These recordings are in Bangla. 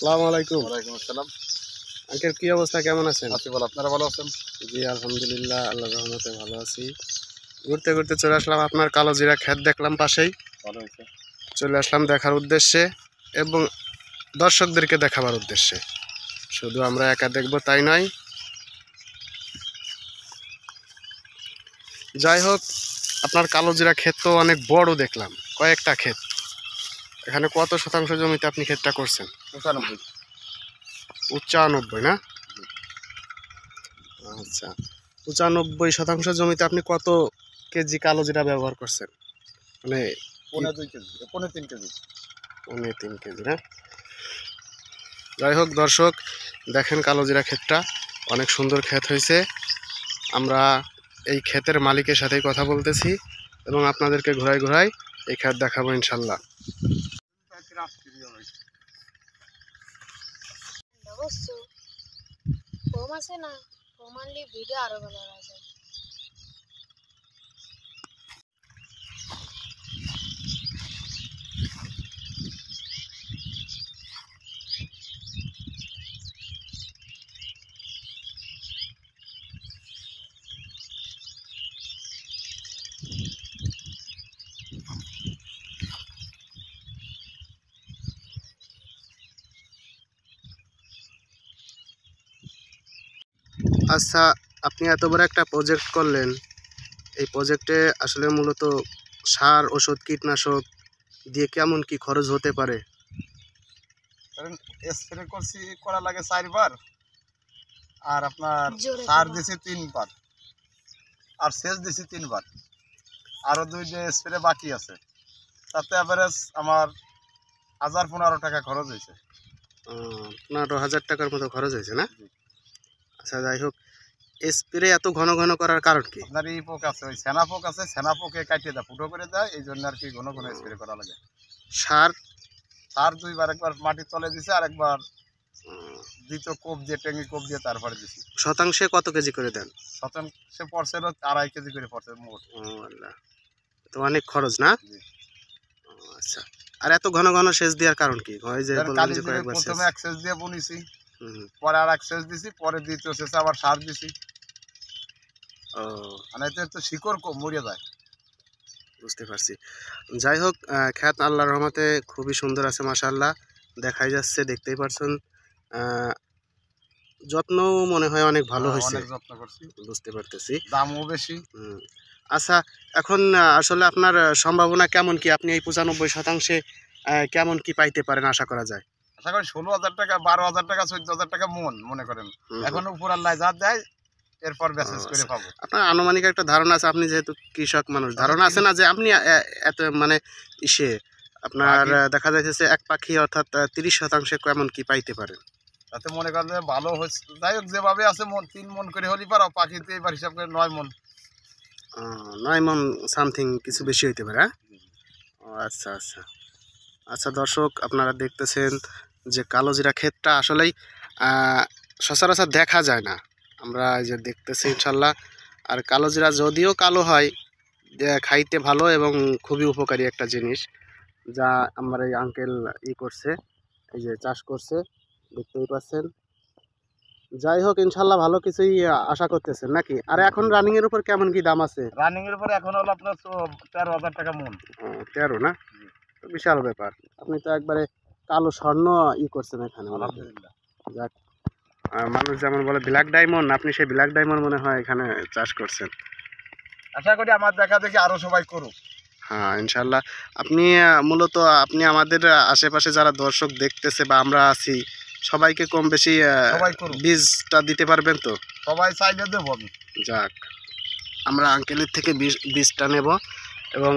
আসসালামু আলাইকুম। ওয়ালাইকুম আসসালাম। আঙ্কেল কি অবস্থা, কেমন আছেন? আছি ভালো, আপনারা ভালো আছেন? জি আলহামদুলিল্লাহ, আল্লাহর রহমতে ভালো আছি। ঘুরতে ঘুরতে চলে আসলাম, আপনার কালো জিরা ক্ষেত দেখলাম পাশেই, ভালো হয়েছে। চলে আসলাম দেখার উদ্দেশ্যে এবং দর্শকদেরকে দেখাবার উদ্দেশ্যে। শুধু আমরা একা দেখব তাই নয়, যাই হোক আপনার কালো জিরা ক্ষেত তো অনেক বড় দেখলাম, কয়েকটা ক্ষেত। এখানে কত শতাংশ জমিতে আপনি ক্ষেতটা করছেন? 95। 95 না? আচ্ছা, 95% জমিতে আপনি কত কেজি কালো জিরা ব্যবহার করছেন? মানে পৌনে 2 কেজি, পৌনে 3 কেজি। 3 কেজি না? যাই হোক দর্শক, দেখেন কালো জিরা ক্ষেতটা অনেক সুন্দর ক্ষেত হয়েছে। আমরা এই ক্ষেতের মালিকের সাথেই কথা বলতেছি এবং আপনাদেরকে ঘোরায় ঘোরায় এই ক্ষেত দেখাবো ইনশাল্লাহ। কম আছে না, কম আনলে ভিডিও আরো ভালো লাগে। আচ্ছা, আপনি এত বড় একটা প্রজেক্ট করলেন, এই প্রজেক্টে আসলে মূলত সার, ওষুধ, কীটনাশক দিয়ে কেমন কি খরচ হতে পারে? কারণ স্প্রে করা লাগে 4 বার, আর আপনার জোরে সার বাবা। দিছি 3 বার, আর সেচ দিছি 3 বার, আরো 2 যে স্প্রে বাকি আছে, তাতে এভারেজ আমার 1015 টাকা খরচ হয়েছে। 15,000 টাকার মতো খরচ হয়েছে না? জি। আচ্ছা যাই হোক, স্প্রে এত ঘন ঘন করার কারণ কি? আপনার এই পোক আছে, ওই সেনা পোক আছে, সেনা পোকে কাটিয়ে দেয়, ফুটো করে দেয়, এই জন্য আর কি ঘন ঘন স্প্রে করা লাগে। সার? সার 2 বার, একবার মাটির তলে দিছে আর একবার দ্বিতীয় কোপ দিয়ে, টেঙ্গি কোপ দিয়ে তারপরে দিছি। শতাংশে কত কেজি করে দেন? শতাংশে পড়ছে 2.5 কেজি করে পড়ছে মোট। ও আল্লাহ, তো অনেক খরচ না? জি। ও আচ্ছা, আর এত ঘন ঘন সেচ দেওয়ার কারণ কি? হয় যে বললেন কালি যে জিরে কয়েকবার সেচ। প্রথমে এক সেচ দিয়ে বুনিছি, হুম। পরে আর এক সেচ দিছি, পরে দ্বিতীয় সেচে আবার সার দিছি। ও মানে এতে তো শিকড় মরে যায়। বুঝতে পারছি। যাই হোক, খ্যাত আল্লাহর রহমতে খুবই সুন্দর আছে মাশাআল্লাহ, দেখাই যাচ্ছে, দেখতেই পারছেন। যত্নও মনে হয় অনেক ভালো হয়েছে, অনেক যত্ন করছি, বুঝতে পারতেছি। দামও বেশি। আচ্ছা, এখন আসলে আপনার সম্ভাবনা কেমন কি? আপনি এই 95%-এ কেমন কি পাইতে পারেন আশা করা যায়? আশা করি 16,000 টাকা, 12,000 টাকা, 14,000 টাকা মন মনে করেন। এখন উপর আল্লাহ যা দেয় এরপর বেসেস করে পাবো। আপনার আনুমানিক একটা ধারণা আছে, আপনি যেহেতু কৃষক মানুষ, ধারণা আছে না যে আপনি এত মানে ইসে আপনার দেখা যাইতেছে এক পাখি অর্থাৎ 30%-এ কেমন কি পাইতে পারেন? তাতে মনে করেন যে ভালো হচ্ছে। যাই হোক, যেভাবে আছে 3 মন করে হলি পারো, পাখিতে এবার হিসাব করে 9 মন। 9 মণ সামথিং, কিছু বেশি হইতে পারে, হ্যাঁ? ও আচ্ছা আচ্ছা। আচ্ছা দর্শক, আপনারা দেখতেছেন যে কালো জিরা ক্ষেতটা আসলেই সচরাচর দেখা যায় না, আমরা এই যে দেখতেছি ইনশাল্লাহ। আর কালো জিরা যদিও কালো হয়, খাইতে ভালো এবং খুবই উপকারী একটা জিনিস, যা আমার এই আঙ্কেল করছে, এই যে চাষ করছে, দেখতেই পাচ্ছেন। যাই হোক ইনশাল্লাহ ভালো কিছুই আশা করতেছেন নাকি? আর এখন রানিং এর উপর কেমন কি দাম আছে? রানিং এর উপরে এখন হলো আপনার 13,000 টাকা মন। 13 না? তো বিশাল ব্যাপার। আপনি তো একবারে কালো স্বর্ণ করছেন এখানে। আলহামদুলিল্লাহ। যাক, মানুষ যেমন বলে ব্ল্যাক ডায়মন্ড, আপনি সেই ব্ল্যাক ডায়মন্ড মনে হয় এখানে চাষ করছেন। আশা করি আমার দেখা দেখি আরো সবাই করুক। হ্যাঁ ইনশাল্লাহ। আপনি মূলত আপনি আমাদের আশেপাশে যারা দর্শক দেখতেছে বা আমরা আছি, সবাইকে কম বেশি সবাই করুক। বীজটা দিতে পারবেন তো? সবাই চাইলে দেবো আমি। যাক, আমরা আঙ্কেলের থেকে বীজটা নেব এবং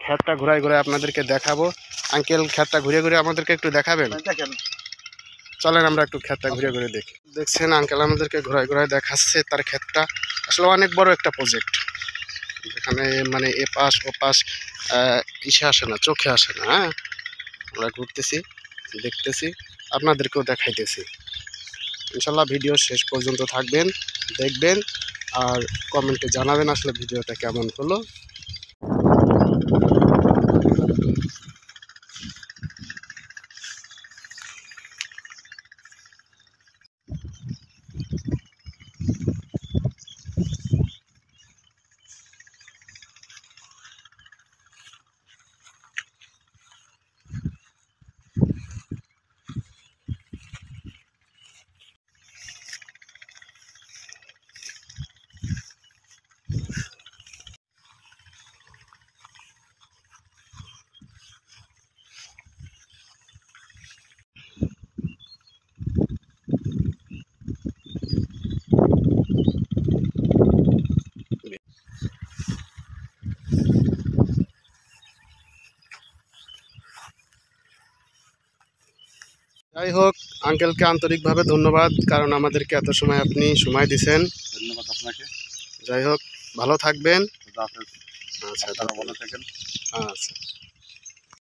ক্ষেতটা ঘুরায় ঘুরায় আপনাদেরকে দেখাবো। আঙ্কেল, ক্ষেতটা ঘুরে ঘুরে আমাদেরকে একটু দেখাবেন? দেখেন, চলেন আমরা একটু ক্ষেতটা ঘুরে ঘুরে দেখি। দেখছেন আঙ্কেল আমাদেরকে ঘুরায় ঘুরায় দেখাচ্ছে তার ক্ষেতটা। আসলে অনেক বড় একটা প্রজেক্ট, এখানে মানে এ পাশ ও পাশ ইসে আসে না, চোখে আসে না। হ্যাঁ, আমরা ঘুরতেছি, দেখতেছি, আপনাদেরকেও দেখাইতেছি। ইনশাল্লাহ ভিডিও শেষ পর্যন্ত থাকবেন, দেখবেন, আর কমেন্টে জানাবেন আসলে ভিডিওটা কেমন হলো। যাই হোক, আঙ্কেলকে আন্তরিকভাবে ধন্যবাদ, কারণ আমাদেরকে এত সময় আপনি সময় দিছেন। ধন্যবাদ আপনাকে। যাই হোক, ভালো থাকবেন। খুদা হাফেজ। আচ্ছা, আপনারা ভালো থাকেন। আচ্ছা।